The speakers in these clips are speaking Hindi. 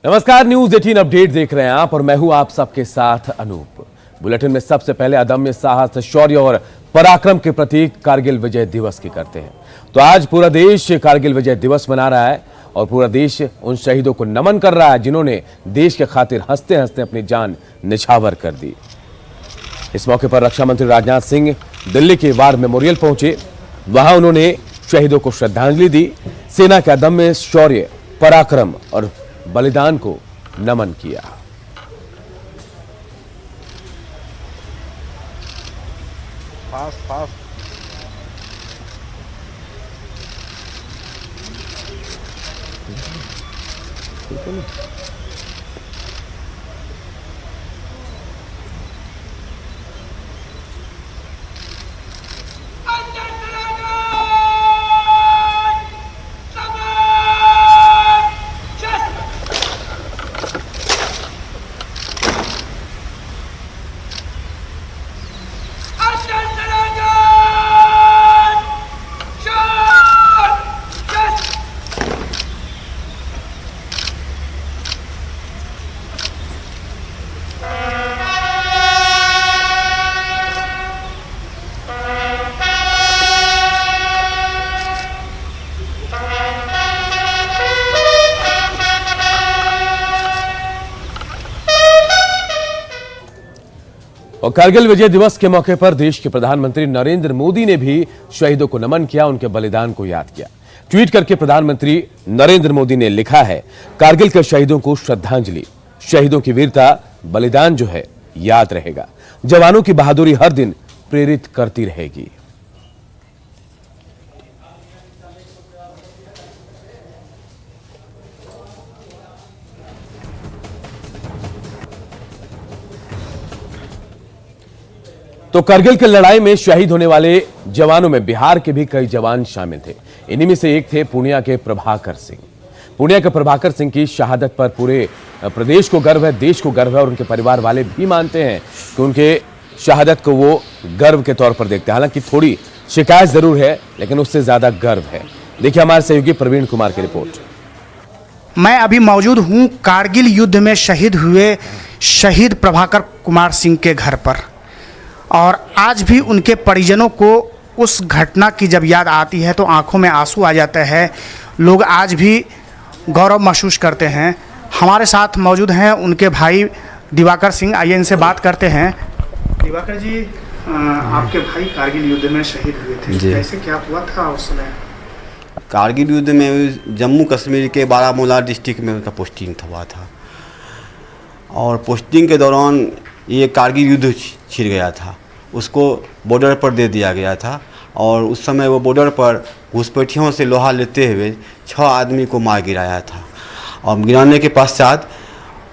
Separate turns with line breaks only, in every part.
नमस्कार, न्यूज 18 अपडेट देख रहे हैं आप और मैं हूं आप सबके साथ अनूप। बुलेटिन में सबसे पहले अदम्य साहस, शौर्य और पराक्रम के प्रतीक कारगिल विजय दिवस की करते हैं। तो आज पूरा देश कारगिल विजय दिवस मना रहा है और पूरा देश उन शहीदों को नमन कर रहा है जिन्होंने देश के खातिर हंसते हंसते अपनी जान निछावर कर दी। इस मौके पर रक्षा मंत्री राजनाथ सिंह दिल्ली के वार मेमोरियल पहुंचे। वहां उन्होंने शहीदों को श्रद्धांजलि दी, सेना के अदम्य शौर्य, पराक्रम और बलिदान को नमन किया। और कारगिल विजय दिवस के मौके पर देश के प्रधानमंत्री नरेंद्र मोदी ने भी शहीदों को नमन किया, उनके बलिदान को याद किया। ट्वीट करके प्रधानमंत्री नरेंद्र मोदी ने लिखा है, कारगिल के शहीदों को श्रद्धांजलि। शहीदों की वीरता, बलिदान जो है याद रहेगा। जवानों की बहादुरी हर दिन प्रेरित करती रहेगी। तो कारगिल की लड़ाई में शहीद होने वाले जवानों में बिहार के भी कई जवान शामिल थे। इन्हीं में से एक थे पूर्णिया के प्रभाकर सिंह। पूर्णिया के प्रभाकर सिंह की शहादत पर पूरे प्रदेश को गर्व है, देश को गर्व है और उनके परिवार वाले भी मानते हैं कि उनके शहादत को वो गर्व के तौर पर देखते हैं। हालांकि थोड़ी शिकायत जरूर है, लेकिन उससे ज्यादा गर्व है। देखिए हमारे सहयोगी प्रवीण कुमार की रिपोर्ट।
मैं अभी मौजूद हूं कारगिल युद्ध में शहीद हुए शहीद प्रभाकर कुमार सिंह के घर पर, और आज भी उनके परिजनों को उस घटना की जब याद आती है तो आंखों में आंसू आ जाते हैं। लोग आज भी गौरव महसूस करते हैं। हमारे साथ मौजूद हैं उनके भाई दिवाकर सिंह। आइए इनसे बात करते हैं। दिवाकर जी, आपके भाई कारगिल युद्ध में शहीद हुए थे, कैसे क्या हुआ था उस समय?
कारगिल युद्ध में जम्मू कश्मीर के बारामूला डिस्ट्रिक्ट में उनका पोस्टिंग हुआ था और पोस्टिंग के दौरान ये कारगिल युद्ध छिड़ गया था। उसको बॉर्डर पर दे दिया गया था और उस समय वो बॉर्डर पर घुसपैठियों से लोहा लेते हुए 6 आदमी को मार गिराया था और गिराने के पश्चात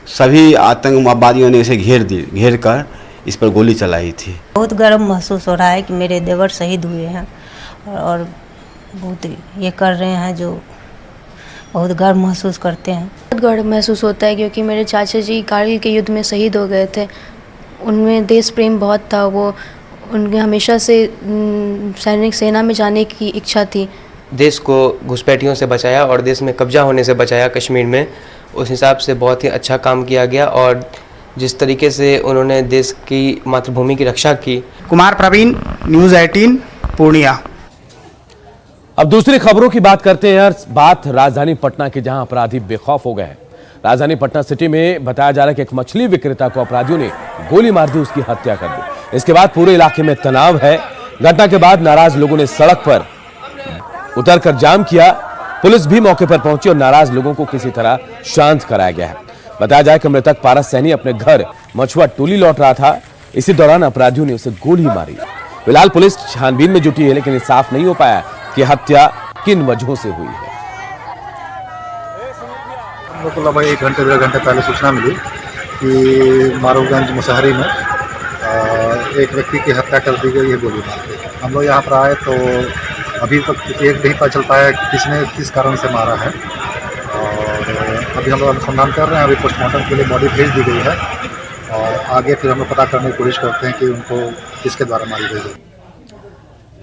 सभी आतंकवादियों ने इसे घेर कर इस पर गोली चलाई थी।
बहुत गर्व महसूस हो रहा है कि मेरे देवर शहीद हुए हैं और बहुत ये कर रहे हैं, जो बहुत गर्व महसूस करते हैं।
बहुत गर्व महसूस होता है क्योंकि मेरे चाचा जी कारगिल के युद्ध में शहीद हो गए थे। उनमें देश प्रेम बहुत था। वो उनके हमेशा से सैनिक सेना में जाने की इच्छा थी।
देश को घुसपैठियों से बचाया और देश में कब्जा होने से बचाया कश्मीर में। उस हिसाब से बहुत ही अच्छा काम किया गया और जिस तरीके से उन्होंने देश की मातृभूमि की रक्षा की।
कुमार प्रवीण, न्यूज़ 18 पूर्णिया।
अब दूसरी खबरों की बात करते हैं। बात राजधानी पटना की, जहां अपराधी बेखौफ हो गए हैं। राजधानी पटना सिटी में बताया जा रहा है कि एक मछली विक्रेता को अपराधियों ने गोली मार दी, उसकी हत्या कर दी। इसके बाद पूरे इलाके में तनाव है। घटना के बाद नाराज लोगों ने सड़क पर उतरकर जाम किया। पुलिस भी मौके पर पहुंची और नाराज लोगों को किसी तरह शांत कराया गया है। बताया जाए कि मृतक पारस सैनी अपने घर मछुआ टोली लौट रहा था। इसी दौरान अपराधियों ने उसे गोली मारी। फिलहाल पुलिस छानबीन में जुटी है, लेकिन ये साफ नहीं हो पाया कि हत्या किन वजहों से हुई है।
हम लोग को लगभग 1 घंटे 1.5 घंटे पहले सूचना मिली कि मारूगंज मुसहरी में एक व्यक्ति की हत्या कर दी गई है गोली मार के। हम लोग यहाँ पर आए तो अभी तक एक नहीं पता चल पाया कि किसने किस कारण से मारा है और अभी हम लोग अनुसंधान कर रहे हैं। अभी पोस्टमार्टम के लिए बॉडी भेज दी गई है और आगे फिर हम लोग पता करने की कोशिश करते हैं कि उनको किसके द्वारा मारी गई है।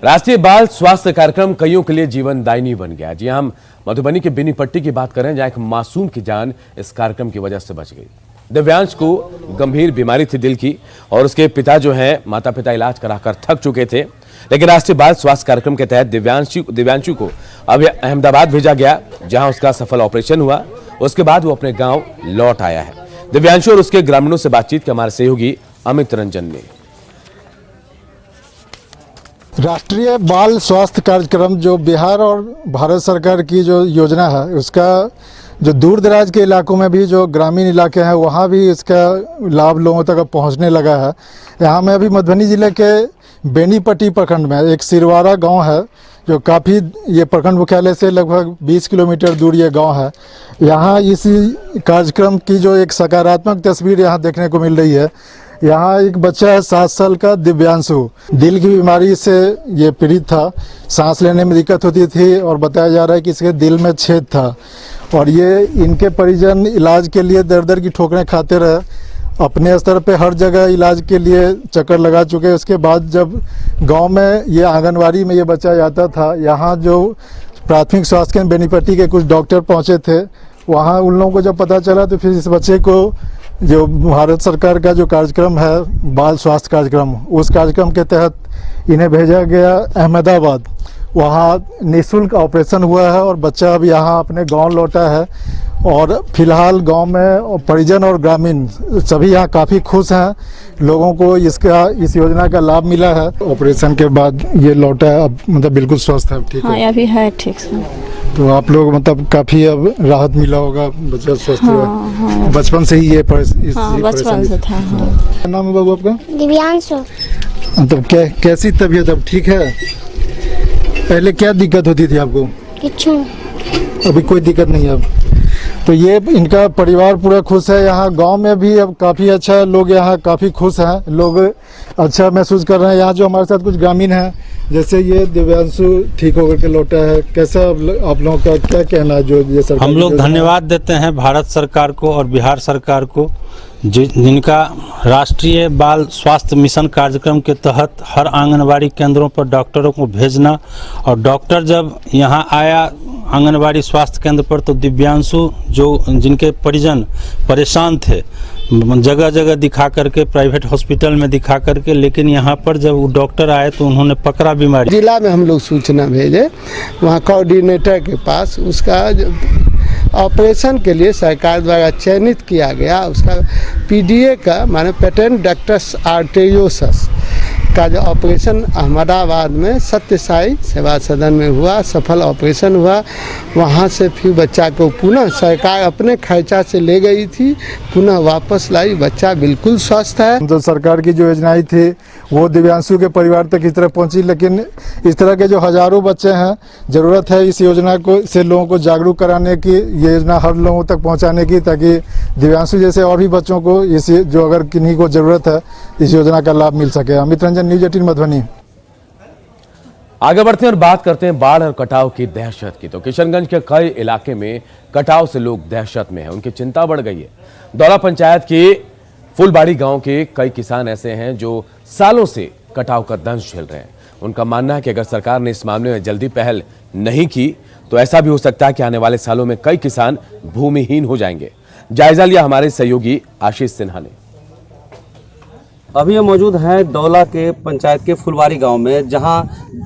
राष्ट्रीय बाल स्वास्थ्य कार्यक्रम कईयों के लिए जीवनदायिनी बन गया। जी हम मधुबनी के बेनीपट्टी की बात करें, जहां एक मासूम की जान इस कार्यक्रम की वजह से बच गई। दिव्यांश को गंभीर बीमारी थी दिल की, और उसके पिता जो हैं माता पिता इलाज कराकर थक चुके थे, लेकिन राष्ट्रीय बाल स्वास्थ्य कार्यक्रम के तहत दिव्यांशु को अब अहमदाबाद भेजा गया, जहां उसका सफल ऑपरेशन हुआ। उसके बाद वो अपने गांव लौट आया है। दिव्यांशु और उसके ग्रामीणों से बातचीत के हमारे सहयोगी अमित रंजन ने।
राष्ट्रीय बाल स्वास्थ्य कार्यक्रम जो बिहार और भारत सरकार की जो योजना है, उसका जो दूर दराज के इलाकों में भी जो ग्रामीण इलाके हैं वहाँ भी इसका लाभ लोगों तक पहुँचने लगा है। यहाँ मैं अभी मधुबनी जिले के बेनीपट्टी प्रखंड में एक सिरवारा गांव है, जो काफ़ी ये प्रखंड मुख्यालय से लगभग 20 किलोमीटर दूर ये गांव है। यहाँ इसी कार्यक्रम की जो एक सकारात्मक तस्वीर यहाँ देखने को मिल रही है। यहाँ एक बच्चा है 7 साल का दिव्यांशु, दिल की बीमारी से ये पीड़ित था, सांस लेने में दिक्कत होती थी और बताया जा रहा है कि इसके दिल में छेद था, और ये इनके परिजन इलाज के लिए दर दर की ठोकरें खाते रहे। अपने स्तर पे हर जगह इलाज के लिए चक्कर लगा चुके। उसके बाद जब गांव में ये आंगनवाड़ी में ये बच्चा जाता था, यहाँ जो प्राथमिक स्वास्थ्य केंद्र बेनीपट्टी के कुछ डॉक्टर पहुँचे थे, वहाँ उन लोगों को जब पता चला तो फिर इस बच्चे को जो भारत सरकार का जो कार्यक्रम है बाल स्वास्थ्य कार्यक्रम, उस कार्यक्रम के तहत इन्हें भेजा गया अहमदाबाद। वहाँ निःशुल्क ऑपरेशन हुआ है और बच्चा अब यहाँ अपने गांव लौटा है, और फिलहाल गांव में परिजन और ग्रामीण सभी यहाँ काफ़ी खुश हैं। लोगों को इस योजना का लाभ मिला है। ऑपरेशन के बाद ये लौटा है, अब मतलब बिल्कुल स्वस्थ है, ठीक है?
हाँ, अभी है ठीक से।
तो आप लोग मतलब काफ़ी अब राहत मिला होगा, बच्चा स्वस्थ हुआ।
हाँ।
बचपन से ही ये
बचपन से था। हाँ।
क्या नाम है बाबू आपका?
दिव्यांशु।
मतलब कैसी तबीयत अब ठीक है? पहले क्या दिक्कत होती थी आपको?
कुछ
अभी कोई दिक्कत नहीं है अब। तो ये इनका परिवार पूरा खुश है। यहाँ गांव में भी अब काफ़ी अच्छा है, लोग यहाँ काफ़ी खुश हैं, लोग अच्छा महसूस कर रहे हैं। यहाँ जो हमारे साथ कुछ ग्रामीण हैं, जैसे ये दिव्यांशु ठीक होकर के लौटा है, कैसा आप लोगों का क्या कहना है? जो ये सरकार,
हम लोग धन्यवाद देते हैं भारत सरकार को और बिहार सरकार को, जिनका राष्ट्रीय बाल स्वास्थ्य मिशन कार्यक्रम के तहत हर आंगनबाड़ी केंद्रों पर डॉक्टरों को भेजना, और डॉक्टर जब यहाँ आया आंगनबाड़ी स्वास्थ्य केंद्र पर तो दिव्यांशु जिनके परिजन परेशान थे, जगह जगह दिखा करके, प्राइवेट हॉस्पिटल में दिखा करके, लेकिन यहाँ पर जब वो डॉक्टर आए तो उन्होंने पकड़ा बीमारी।
जिला में हम लोग सूचना भेजे वहाँ कोऑर्डिनेटर के पास, उसका ऑपरेशन के लिए सरकार द्वारा चयनित किया गया। उसका पीडीए का माने पेटेंट डक्टस आर्टेरियोसिस का जो ऑपरेशन अहमदाबाद में सत्य साई सेवा सदन में हुआ, सफल ऑपरेशन हुआ। वहाँ से फिर बच्चा को पुनः सरकार अपने खर्चा से ले गई थी, पुनः वापस लाई। बच्चा बिल्कुल स्वस्थ है।
तो सरकार की जो योजनाएं थी वो दिव्यांशु के परिवार तक इस तरह पहुंची, लेकिन इस तरह के जो हजारों बच्चे हैं, ज़रूरत है इस योजना को से लोगों को जागरूक कराने की, ये योजना हर लोगों तक पहुंचाने की, ताकि दिव्यांशु जैसे और भी बच्चों को इस जो अगर किन्हीं को ज़रूरत है इस योजना का लाभ मिल सके। अमित रंजन, न्यूज़ 18 मधुबनी।
आगे बढ़ते हैं और बात करते हैं बाढ़ और कटाव की दहशत की। तो किशनगंज के कई इलाके में कटाव से लोग दहशत में हैं, उनकी चिंता बढ़ गई है। दौला पंचायत के फुलबाड़ी गांव के कई किसान ऐसे हैं जो सालों से कटाव का दंश झेल रहे हैं। उनका मानना है कि अगर सरकार ने इस मामले में जल्दी पहल नहीं की तो ऐसा भी हो सकता है कि आने वाले सालों में कई किसान भूमिहीन हो जाएंगे। जायजा लिया हमारे सहयोगी आशीष सिन्हा ने।
अभी हम मौजूद हैं दौला के पंचायत के फुलबाड़ी गांव में, जहां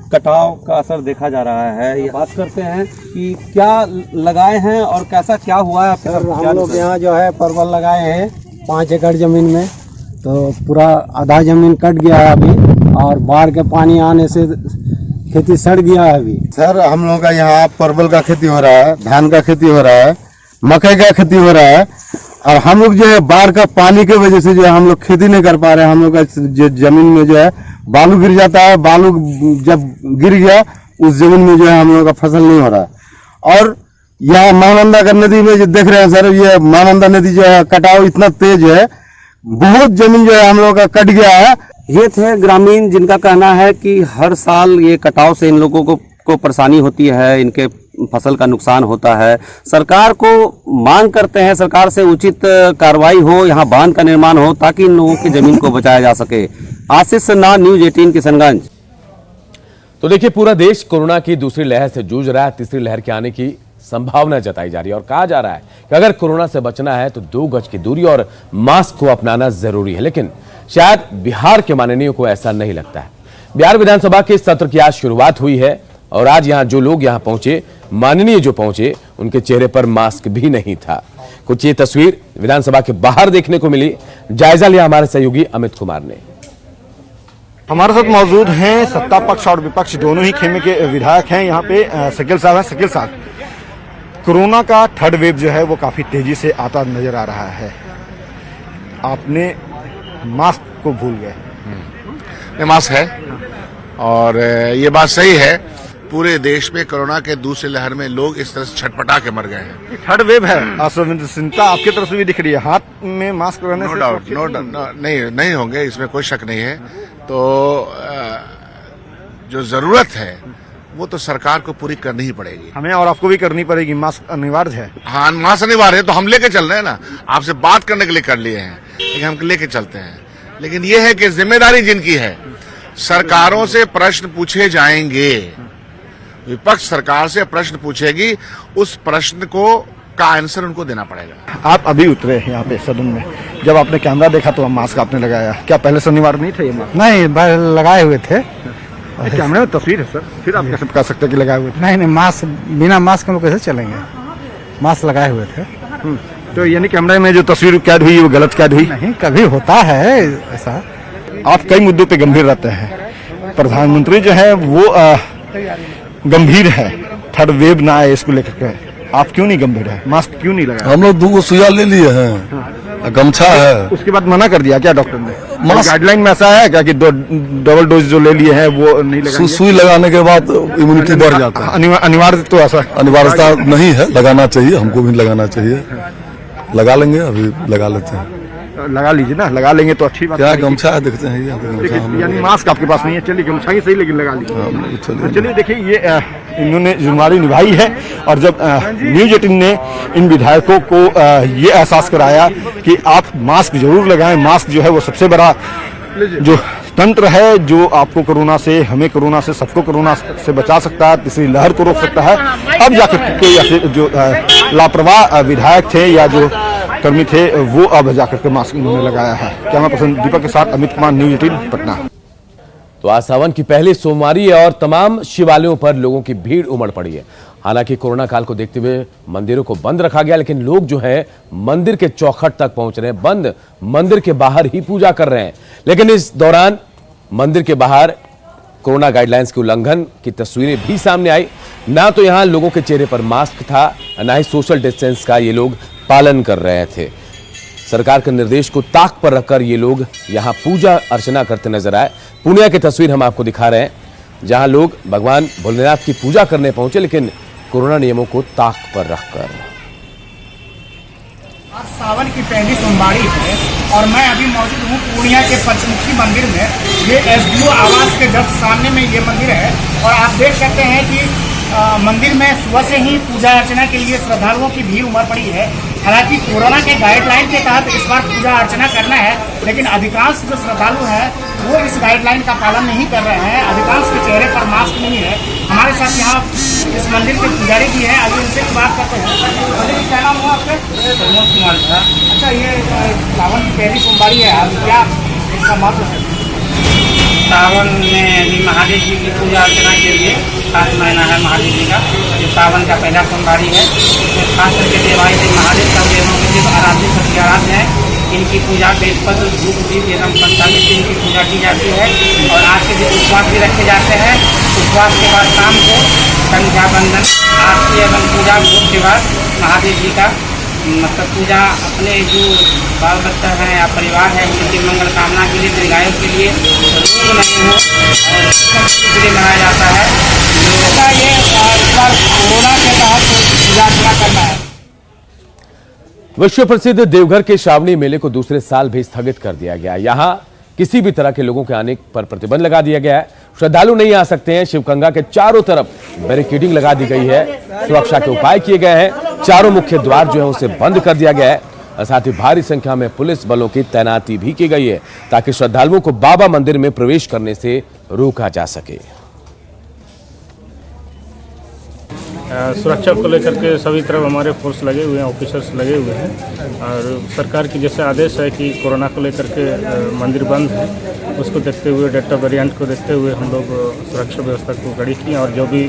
कटाव का असर देखा जा रहा है। ये बात करते हैं कि क्या लगाए हैं और कैसा क्या हुआ है।
हम लोग यहाँ जो है परवल लगाए हैं 5 एकड़ ज़मीन में, तो पूरा आधा ज़मीन कट गया है अभी, और बाढ़ के पानी आने से खेती सड़ गया है अभी।
सर, हम लोग का यहाँ परवल का खेती हो रहा है, धान का खेती हो रहा है, मकई का खेती हो रहा है, और हम लोग जो है बाढ़ का पानी के वजह से जो है हम लोग खेती नहीं कर पा रहे हैं। हम लोग का जो जमीन में जो है बालू गिर जाता है, बालू जब गिर गया उस जमीन में जो है हम लोग का फसल नहीं हो रहा है। और यहाँ महानंदा का नदी में जो देख रहे हैं सर, ये महानंदा नदी जो है कटाव इतना तेज है, बहुत जमीन जो है हम लोग का कट गया है।
ये थे ग्रामीण जिनका कहना है कि हर साल ये कटाव से इन लोगों को परेशानी होती है, इनके फसल का नुकसान होता है। सरकार को मांग करते हैं, सरकार से उचित कार्रवाई हो, यहाँ बांध का निर्माण हो ताकि इन लोगों की जमीन को बचाया जा सके। आशीष सिन्हा, न्यूज़ 18 किशनगंज।
तो देखिए, पूरा देश कोरोना की दूसरी लहर से जूझ रहा है। तीसरी लहर के आने की संभावना जताई जा रही है और कहा जा रहा है कि अगर कोरोना से बचना है तो 2 गज की दूरी और मास्क को अपनाना जरूरी है। लेकिन शायद बिहार के माननीयों को ऐसा नहीं लगता है। बिहार विधानसभा के सत्र की आज शुरुआत हुई है और आज यहां जो लोग यहां पहुंचे, माननीय जो पहुंचे, उनके चेहरे पर मास्क भी नहीं था। कुछ ये तस्वीर विधानसभा के बाहर देखने को मिली। जायजा लिया हमारे सहयोगी अमित कुमार ने।
हमारे साथ मौजूद हैं सत्ता पक्ष और विपक्ष दोनों ही खेमे के विधायक हैं। यहाँ पे शकील साहब हैं। शकील साहब, कोरोना का थर्ड वेव जो है वो काफी तेजी से आता नजर आ रहा है। आपने मास्क को भूल गए।
मास्क है और ये बात सही है, पूरे देश में कोरोना के दूसरी लहर में लोग इस तरह से छटपटा के मर गए हैं।
थर्ड वेव है, असंवेदनशीलता आपकी तरफ से भी दिख रही है। हाथ में मास्क रहने से
नो डाउट नहीं होंगे, इसमें कोई शक नहीं है। तो जो जरूरत है वो तो सरकार को पूरी करनी ही पड़ेगी।
हमें और आपको भी करनी पड़ेगी। मास्क अनिवार्य है।
हाँ, मास्क अनिवार्य है तो हम लेके चल रहे हैं ना। आपसे बात करने के लिए कर लिए हैं, लेकिन हम लेके चलते हैं। लेकिन ये है कि जिम्मेदारी जिनकी है, सरकारों से प्रश्न पूछे जाएंगे। विपक्ष सरकार से प्रश्न पूछेगी, उस प्रश्न को का आंसर उनको देना पड़ेगा।
आप अभी उतरे यहाँ पे सदन में, जब आपने कैमरा देखा तो मास्क आपने लगाया। क्या पहले से अनिवार्य नहीं था ये मास्क?
नहीं, लगाए हुए थे।
कैमरे में तस्वीर है सर, फिर आप कैसे कह सकते हैं कि लगाए हुए थे?
नहीं, मास्क बिना मास्क हम लोग कैसे चलेंगे? मास्क लगाए हुए थे।
तो यानी कैमरे में जो तस्वीर कैद हुई वो गलत कैद हुई?
नहीं, कभी होता है ऐसा।
आप कई मुद्दों पे गंभीर रहते हैं। प्रधानमंत्री जो है वो गंभीर है, थर्ड वेव ना आए इसको लेकर के। आप क्यों नहीं गंभीर है? मास्क क्यों नहीं लगाया?
हम लोग 2 सुइया ले लिए हैं, गमछा है।
उसके बाद मना कर दिया क्या डॉक्टर ने? गाइडलाइन में ऐसा है क्या कि 2 डबल डोज जो ले लिए हैं वो नहीं लगाएंगे?
सुई लगाने के बाद इम्यूनिटी बढ़ जाता है।
अनिवार्य तो ऐसा
अनिवार्यता नहीं है, लगाना चाहिए, हमको भी लगाना चाहिए। लगा लेंगे, अभी लगा लेते हैं।
लगा लीजिए ना, लगा लेंगे तो अच्छी बात
क्या
है।
गमछा है, देखते हैं ये।
यानी मास्क आपके पास नहीं है, चलिए गमछा ही सही, लेकिन लगा लीजिए। तो चलिए देखिए, ये इन्होंने जिम्मेदारी निभाई है। और जब न्यूज 18 ने इन विधायकों को ये एहसास कराया कि आप मास्क जरूर लगाएं, मास्क जो है वो सबसे बड़ा जो तंत्र है जो आपको कोरोना से, हमें कोरोना से, सबको कोरोना से बचा सकता है, तीसरी लहर को रोक सकता है। अब जाकर के ऐसे जो लापरवाह विधायक थे या जो कर्मी थे वो अब जाकर के मास्क उन्होंने लगाया है। कैमरा पर्सन दीपक के साथ अमित कुमार, न्यूज 18 पटना।
तो आज सावन की पहली सोमवारी है और तमाम शिवालयों पर लोगों की भीड़ उमड़ पड़ी है। हालांकि कोरोना काल को देखते हुए मंदिरों को बंद रखा गया, लेकिन लोग जो है मंदिर के चौखट तक पहुंच रहे हैं, बंद मंदिर के बाहर ही पूजा कर रहे हैं। लेकिन इस दौरान मंदिर के बाहर कोरोना गाइडलाइंस के उल्लंघन की तस्वीरें भी सामने आई। ना तो यहां लोगों के चेहरे पर मास्क था, ना ही सोशल डिस्टेंस का ये लोग पालन कर रहे थे। सरकार के निर्देश को ताक पर रखकर ये लोग यहां पूजा अर्चना करते नजर आए। पूर्णिया की तस्वीर हम आपको दिखा रहे हैं, जहां लोग भगवान भोलेनाथ की पूजा करने पहुंचे, लेकिन कोरोना नियमों को ताक पर रखकर।
आज सावन की पहली सोमवारी है और मैं अभी मौजूद हूँ पूर्णिया के पंचमुखी मंदिर में। ये एसडीओ आवास के जस्ट सामने में ये मंदिर है और आप देख सकते हैं कि मंदिर में सुबह से ही पूजा अर्चना के लिए श्रद्धालुओं की भीड़ उमड़ पड़ी है। हालांकि कोरोना के गाइडलाइन के तहत इस बार पूजा अर्चना करना है, लेकिन अधिकांश जो श्रद्धालु हैं वो इस गाइडलाइन का पालन नहीं कर रहे हैं। अधिकांश के चेहरे पर मास्क नहीं है। हमारे साथ यहाँ इस मंदिर के पुजारी भी हैं, आगे उनसे बात करते हैं। क्या नाम हुआ आपके? प्रमोद कुमार था। अच्छा, ये सावन की पहली सोमवारी है, आज क्या इसका महत्व है?
सावन में अभी महादेव जी की पूजा अर्चना के लिए खास महीना है महादेव जी का, जो सावन का पहला सोमवारी है। तो खास करके देवालय महादेव का देवों आराध्य सबके आराध्य है। इनकी पूजा बेलपत्र, धूप, दीप एवं पंचामृत से इनकी पूजा की जाती है। और आज के दिन उपवास भी रखे जाते हैं। उपवास के बाद शाम को संध्या बंदन, आरती एवं पूजा भोग के बाद महादेव जी का मतलब पूजा अपने जो बाल बच्चा है या परिवार है उनकी मंगल कामना के लिए, दीर्घायु के लिए, रोग नहीं हो और के लिए मनाया जाता है। ये इस बार कोरोना के तहत पूजा अर्चना करना है।
विश्व प्रसिद्ध देवघर के श्रावणी मेले को दूसरे साल भी स्थगित कर दिया गया। यहाँ किसी भी तरह के लोगों के आने पर प्रतिबंध लगा दिया गया है। श्रद्धालु नहीं आ सकते हैं। शिवगंगा के चारों तरफ बैरिकेडिंग लगा दी गई है। सुरक्षा के उपाय किए गए हैं। चारों मुख्य द्वार जो है उसे बंद कर दिया गया है और साथ ही भारी संख्या में पुलिस बलों की तैनाती भी की गई है ताकि श्रद्धालुओं को बाबा मंदिर में प्रवेश करने से रोका जा सके।
सुरक्षा को लेकर के सभी तरफ हमारे फोर्स लगे हुए हैं, ऑफिसर्स लगे हुए हैं और सरकार की जैसे आदेश है कि कोरोना को लेकर के मंदिर बंद है, उसको देखते हुए डेल्टा वेरिएंट को देखते हुए हम लोग सुरक्षा व्यवस्था को कड़ी की और जो भी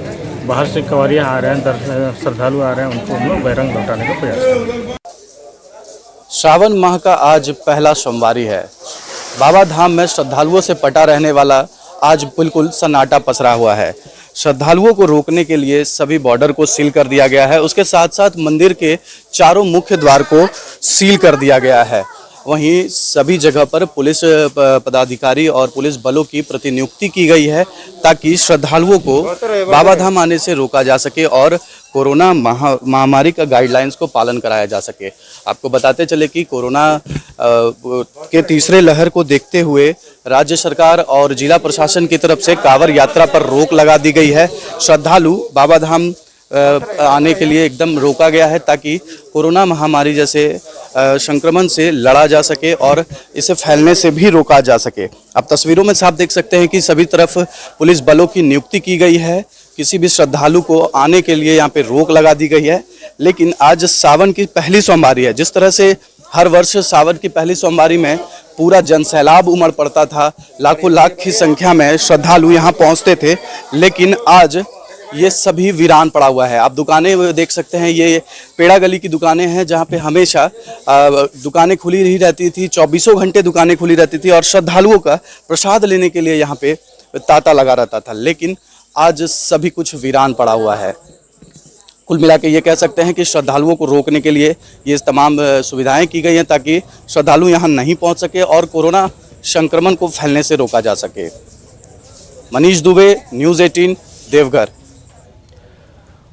बाहर से कवारियाँ आ रहे हैं, श्रद्धालु आ रहे हैं, उनको हम लोग बहिरंग लौटाने का प्रयास करेंगे।
श्रावण माह का आज पहला सोमवारी है। बाबा धाम में श्रद्धालुओं से पटा रहने वाला आज बिल्कुल सन्नाटा पसरा हुआ है। श्रद्धालुओं को रोकने के लिए सभी बॉर्डर को सील कर दिया गया है। उसके साथ साथ मंदिर के चारों मुख्य द्वार को सील कर दिया गया है। वहीं सभी जगह पर पुलिस पदाधिकारी और पुलिस बलों की प्रतिनियुक्ति की गई है ताकि श्रद्धालुओं को बाबा धाम आने से रोका जा सके और कोरोना महामारी का गाइडलाइंस को पालन कराया जा सके। आपको बताते चले कि कोरोना के तीसरे लहर को देखते हुए राज्य सरकार और जिला प्रशासन की तरफ से कांवड़ यात्रा पर रोक लगा दी गई है। श्रद्धालु बाबा धाम आने के लिए एकदम रोका गया है ताकि कोरोना महामारी जैसे संक्रमण से लड़ा जा सके और इसे फैलने से भी रोका जा सके। आप तस्वीरों में साफ देख सकते हैं कि सभी तरफ पुलिस बलों की नियुक्ति की गई है। किसी भी श्रद्धालु को आने के लिए यहाँ पे रोक लगा दी गई है। लेकिन आज सावन की पहली सोमवारी है। जिस तरह से हर वर्ष सावन की पहली सोमवारी में पूरा जनसैलाब उमड़ पड़ता था, लाखों लाख की संख्या में श्रद्धालु यहाँ पहुँचते थे, लेकिन आज ये सभी वीरान पड़ा हुआ है। आप दुकानें देख सकते हैं, ये पेड़ा गली की दुकानें हैं जहाँ पे हमेशा दुकानें खुली ही रहती थी, 24 घंटे दुकानें खुली रहती थी और श्रद्धालुओं का प्रसाद लेने के लिए यहाँ पे तांता लगा रहता था। लेकिन आज सभी कुछ वीरान पड़ा हुआ है। कुल मिला के ये कह सकते हैं कि श्रद्धालुओं को रोकने के लिए ये तमाम सुविधाएं की गई हैं ताकि श्रद्धालु यहाँ नहीं पहुँच सके और कोरोना संक्रमण को फैलने से रोका जा सके। मनीष दुबे, न्यूज़ 18, देवघर।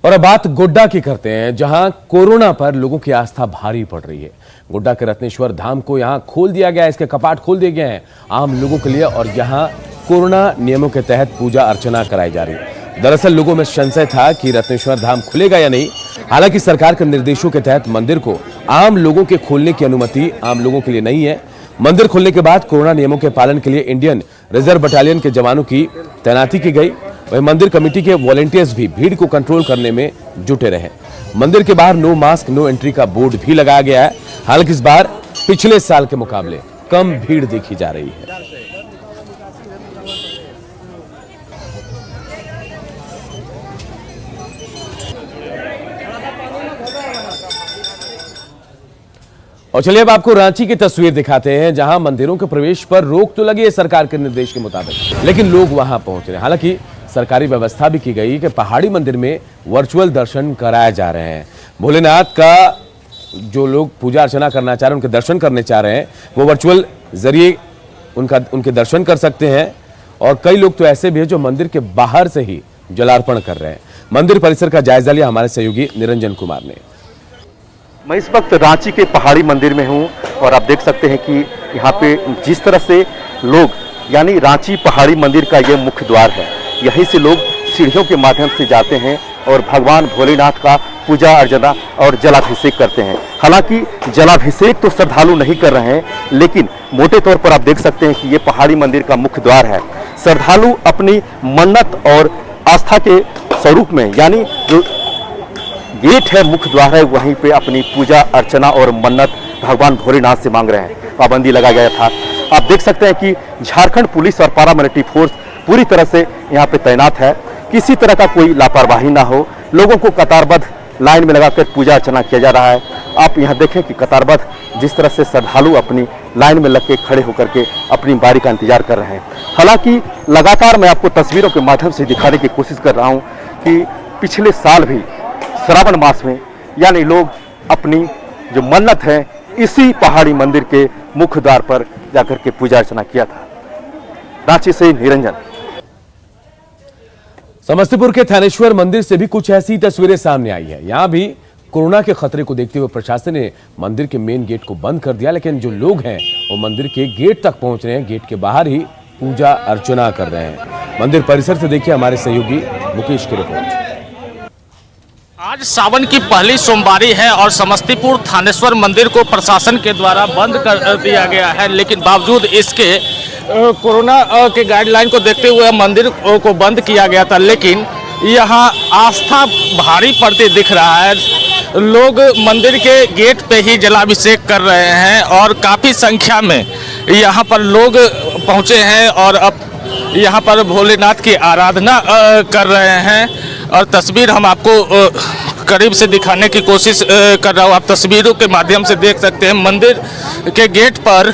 और अब बात गोड्डा की करते हैं, जहां कोरोना पर लोगों की आस्था भारी पड़ रही है। गोड्डा के रत्नेश्वर धाम को यहां खोल दिया गया है, इसके कपाट खोल दिए गए हैं आम लोगों के लिए और यहां कोरोना नियमों के तहत पूजा अर्चना कराई जा रही है। दरअसल लोगों में संशय था कि रत्नेश्वर धाम खुलेगा या नहीं। हालांकि सरकार के निर्देशों के तहत मंदिर को आम लोगों के खोलने की अनुमति आम लोगों के लिए नहीं है। मंदिर खुलने के बाद कोरोना नियमों के पालन के लिए इंडियन रिजर्व बटालियन के जवानों की तैनाती की गई। वहीं मंदिर कमेटी के वॉलंटियर्स भी भीड़ को कंट्रोल करने में जुटे रहे। मंदिर के बाहर नो मास्क नो एंट्री का बोर्ड भी लगाया गया है। हालांकि इस बार पिछले साल के मुकाबले कम भीड़ देखी जा रही है। और चलिए अब आपको रांची की तस्वीर दिखाते हैं, जहां मंदिरों के प्रवेश पर रोक तो लगी है सरकार के निर्देश के मुताबिक, लेकिन लोग वहां पहुंच रहे हैं। हालांकि सरकारी व्यवस्था भी की गई कि पहाड़ी मंदिर में वर्चुअल दर्शन कराए जा रहे हैं। भोलेनाथ का जो लोग पूजा अर्चना करना चाह रहे हैं, उनके दर्शन करने चाह रहे हैं, वो वर्चुअल जरिए उनके दर्शन कर सकते हैं। और कई लोग तो ऐसे भी हैं जो मंदिर के बाहर से ही जलार्पण कर रहे हैं। मंदिर परिसर का जायजा लिया हमारे सहयोगी निरंजन कुमार ने।
मैं इस वक्त रांची के पहाड़ी मंदिर में हूं और आप देख सकते हैं कि यहाँ पे जिस तरह से लोग, यानी रांची पहाड़ी मंदिर का ये मुख्य द्वार है, यहीं से लोग सीढ़ियों के माध्यम से जाते हैं और भगवान भोलेनाथ का पूजा अर्चना और जलाभिषेक करते हैं। हालांकि जलाभिषेक तो श्रद्धालु नहीं कर रहे हैं, लेकिन मोटे तौर पर आप देख सकते हैं कि ये पहाड़ी मंदिर का मुख्य द्वार है। श्रद्धालु अपनी मन्नत और आस्था के स्वरूप में, यानी जो गेट है, मुख्य द्वार है, वहीं पे अपनी पूजा अर्चना और मन्नत भगवान भोलेनाथ से मांग रहे हैं। पाबंदी लगाया गया था। आप देख सकते हैं कि झारखंड पुलिस और पारामिलिट्री फोर्स पूरी तरह से यहाँ पे तैनात है। किसी तरह का कोई लापरवाही ना हो, लोगों को कतारबद्ध लाइन में लगाकर पूजा अर्चना किया जा रहा है। आप यहाँ देखें कि कतारबद्ध जिस तरह से श्रद्धालु अपनी लाइन में लग के खड़े होकर के अपनी बारी का इंतजार कर रहे हैं। हालांकि लगातार मैं आपको तस्वीरों के माध्यम से दिखाने की कोशिश कर रहा हूँ कि पिछले साल भी श्रावण मास में, यानी लोग अपनी जो मन्नत है इसी पहाड़ी मंदिर के मुख्य द्वार पर जाकर के पूजा अर्चना किया था। रांची से निरंजन।
समस्तीपुर के थानेश्वर मंदिर से भी कुछ ऐसी तस्वीरें सामने आई है। यहां भी कोरोना के खतरे को देखते हुए प्रशासन ने मंदिर के मेन गेट को बंद कर दिया, लेकिन जो लोग हैं वो मंदिर के गेट तक पहुंच रहे हैं। गेट के बाहर ही पूजा अर्चना कर रहे हैं। मंदिर परिसर से देखिए हमारे सहयोगी मुकेश की रिपोर्ट।
आज सावन की पहली सोमवारी है और समस्तीपुर थानेश्वर मंदिर को प्रशासन के द्वारा बंद कर दिया गया है, लेकिन बावजूद इसके कोरोना के गाइडलाइन को देखते हुए मंदिर को बंद किया गया था। लेकिन यहाँ आस्था भारी पड़ती दिख रहा है। लोग मंदिर के गेट पे ही जलाभिषेक कर रहे हैं और काफ़ी संख्या में यहाँ पर लोग पहुँचे हैं और अब यहाँ पर भोलेनाथ की आराधना कर रहे हैं। और तस्वीर हम आपको करीब से दिखाने की कोशिश कर रहा हूँ। आप तस्वीरों के माध्यम से देख सकते हैं मंदिर के गेट पर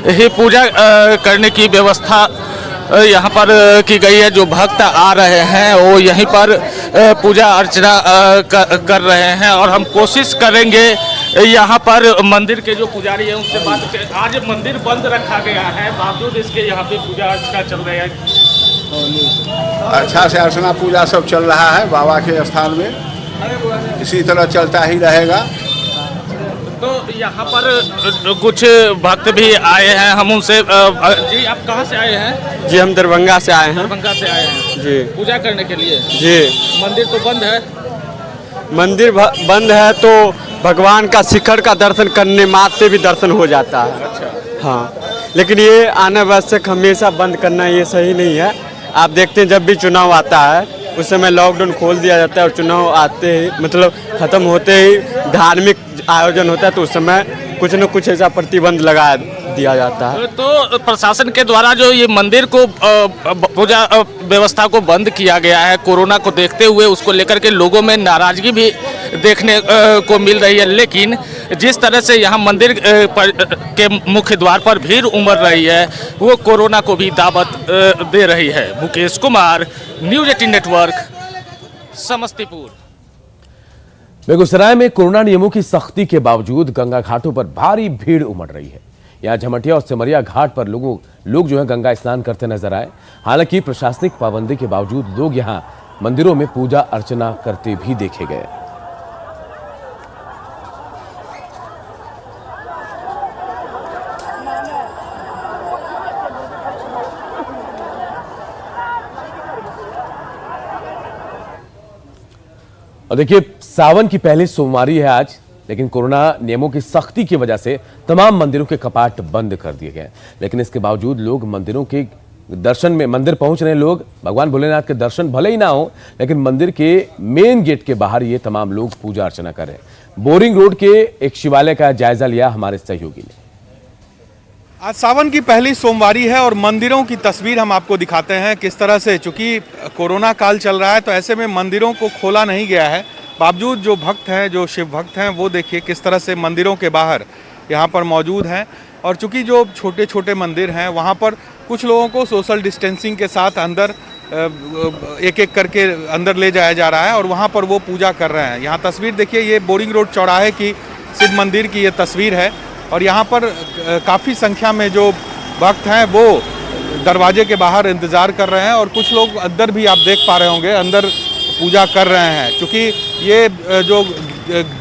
ही पूजा करने की व्यवस्था यहाँ पर की गई है। जो भक्त आ रहे हैं वो यहीं पर पूजा अर्चना कर रहे हैं और हम कोशिश करेंगे यहाँ पर मंदिर के जो पुजारी हैं उनसे बात करें। आज मंदिर बंद रखा गया है, बावजूद इसके यहाँ पे पूजा अर्चना चल रही है।
अच्छा से अर्चना पूजा सब चल रहा है बाबा के स्थान में, इसी तरह चलता ही रहेगा।
तो यहाँ पर कुछ भक्त भी आए हैं, हम उनसे जी आप कहाँ से आए हैं?
जी हम दरभंगा से आए हैं।
दरभंगा से आए हैं
जी,
पूजा करने के लिए।
जी
मंदिर तो बंद है।
मंदिर बंद है तो भगवान का शिखर का दर्शन करने मात्र से भी दर्शन हो जाता है।
अच्छा।
हाँ, लेकिन ये अनावश्यक हमेशा बंद करना ये सही नहीं है। आप देखते हैं जब भी चुनाव आता है उस समय लॉकडाउन खोल दिया जाता है और चुनाव आते ही मतलब ख़त्म होते ही धार्मिक आयोजन होता है तो उस समय कुछ न कुछ ऐसा प्रतिबंध लगा दिया जाता है।
तो प्रशासन के द्वारा जो ये मंदिर को पूजा व्यवस्था को बंद किया गया है कोरोना को देखते हुए, उसको लेकर के लोगों में नाराजगी भी देखने को मिल रही है। लेकिन जिस तरह से यहाँ मंदिर के मुख्य द्वार पर भीड़ उमड़ रही है वो कोरोना को भी दावत दे रही है। Mukesh Kumar, news 18 network, Samastipur.
बेगूसराय में कोरोना नियमों की सख्ती के बावजूद गंगा घाटों पर भारी भीड़ उमड़ रही है। यहाँ झमटिया और सिमरिया घाट पर लोग जो है गंगा स्नान करते नजर आए। हालांकि प्रशासनिक पाबंदी के बावजूद लोग यहाँ मंदिरों में पूजा अर्चना करते भी देखे गए। और देखिए, सावन की पहली सोमवारी है आज, लेकिन कोरोना नियमों की सख्ती की वजह से तमाम मंदिरों के कपाट बंद कर दिए गए। लेकिन इसके बावजूद लोग मंदिरों के दर्शन में मंदिर पहुंच रहे हैं। लोग भगवान भोलेनाथ के दर्शन भले ही ना हो, लेकिन मंदिर के मेन गेट के बाहर ये तमाम लोग पूजा अर्चना कर रहे हैं। बोरिंग रोड के एक शिवालय का जायजा लिया हमारे सहयोगी ने।
आज सावन की पहली सोमवारी है और मंदिरों की तस्वीर हम आपको दिखाते हैं किस तरह से, चूंकि कोरोना काल चल रहा है तो ऐसे में मंदिरों को खोला नहीं गया है। बावजूद जो भक्त हैं, जो शिव भक्त हैं, वो देखिए किस तरह से मंदिरों के बाहर यहाँ पर मौजूद हैं। और चूंकि जो छोटे छोटे मंदिर हैं वहाँ पर कुछ लोगों को सोशल डिस्टेंसिंग के साथ अंदर एक एक करके अंदर ले जाया जा रहा है और वहाँ पर वो पूजा कर रहे हैं। यहाँ तस्वीर देखिए, ये बोरिंग रोड चौराहे की शिव मंदिर की ये तस्वीर है और यहाँ पर काफ़ी संख्या में जो भक्त हैं वो दरवाजे के बाहर इंतज़ार कर रहे हैं और कुछ लोग अंदर भी आप देख पा रहे होंगे अंदर पूजा कर रहे हैं। क्योंकि ये जो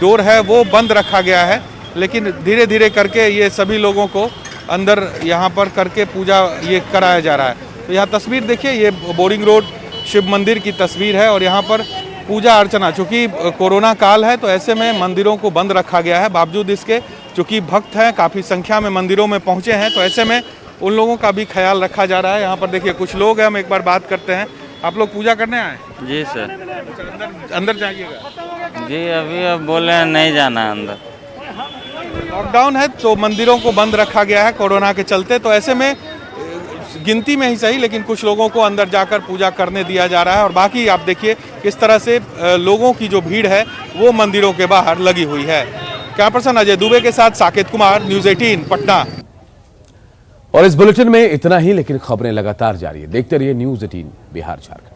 डोर है वो बंद रखा गया है, लेकिन धीरे धीरे करके ये सभी लोगों को अंदर यहाँ पर करके पूजा ये कराया जा रहा है। तो यहाँ तस्वीर देखिए, ये बोरिंग रोड शिव मंदिर की तस्वीर है और यहाँ पर पूजा अर्चना, चूँकि कोरोना काल है तो ऐसे में मंदिरों को बंद रखा गया है। बावजूद इसके चूँकि भक्त हैं काफ़ी संख्या में मंदिरों में पहुँचे हैं तो ऐसे में उन लोगों का भी ख्याल रखा जा रहा है। यहाँ पर देखिए कुछ लोग हैं, हम एक बार बात करते हैं। आप लोग पूजा करने आए?
जी सर।
अंदर जाइएगा?
जी अभी अब बोले हैं नहीं जाना है अंदर।
लॉकडाउन है तो मंदिरों को बंद रखा गया है कोरोना के चलते, तो ऐसे में गिनती में ही सही लेकिन कुछ लोगों को अंदर जाकर पूजा करने दिया जा रहा है। और बाकी आप देखिए किस तरह से लोगों की जो भीड़ है वो मंदिरों के बाहर लगी हुई है। कैमरा पर्सन अजय दुबे के साथ साकेत कुमार, न्यूज़ 18 पटना।
और इस बुलेटिन में इतना ही, लेकिन खबरें लगातार जारी है। देखते रहिए न्यूज़ 18 बिहार झारखंड।